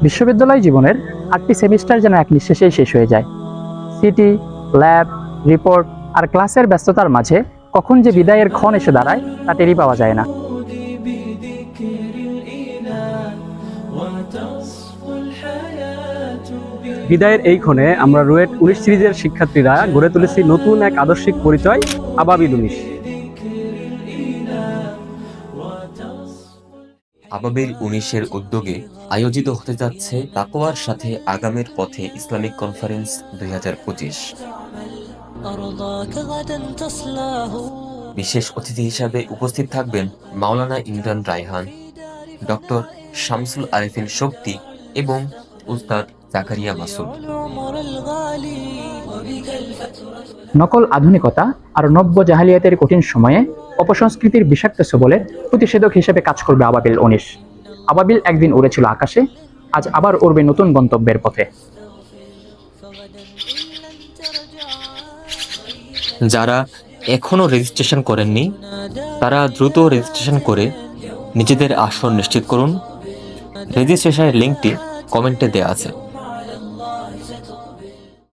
বিশ্ববিদ্যালয় জীবনের 8টি সেমিস্টার যেন এক নিঃশ্বাসেই শেষ হয়ে যায়। সিটি, ল্যাব, রিপোর্ট আর ক্লাসের ব্যস্ততার মাঝে কখন যে বিদায়ের ক্ষণ এসে দাঁড়ায় তা টেরই পাওয়া যায় না। বিদায়ের এই ক্ষণে আমরা রুয়েট 19 সিরিজের শিক্ষার্থীরা গড়ে তুলেছি নতুন এক আদর্শিক পরিচয়, আবাবিল 19। আবাবিল 19-এর উদ্যোগে আয়োজিত হতে যাচ্ছে তাকওয়ার সাথে আগামীর পথে ইসলামিক কনফারেন্স 2025। বিশেষ অতিথি হিসাবে উপস্থিত থাকবেন মাওলানা ইমরান রায়হান, ডক্টর শামসুল আরেফিন শক্তি এবং উস্তাদ জাকারিয়া মাসুদ। নকল আধুনিকতা আর নব্য জাহালিয়াতের কঠিন সময়ে অপসংস্কৃতির বিষাক্ত সবলের প্রতিষেধক হিসেবে কাজ করবে আবাবিল 19। আবাবিল একদিন উড়েছিল আকাশে, আজ আবার উড়বে নতুন গন্তব্যের পথে। যারা এখনো রেজিস্ট্রেশন করেননি তারা দ্রুত রেজিস্ট্রেশন করে নিজেদের আসন নিশ্চিত করুন। রেজিস্ট্রেশনের লিঙ্কটি কমেন্টে দেওয়া আছে।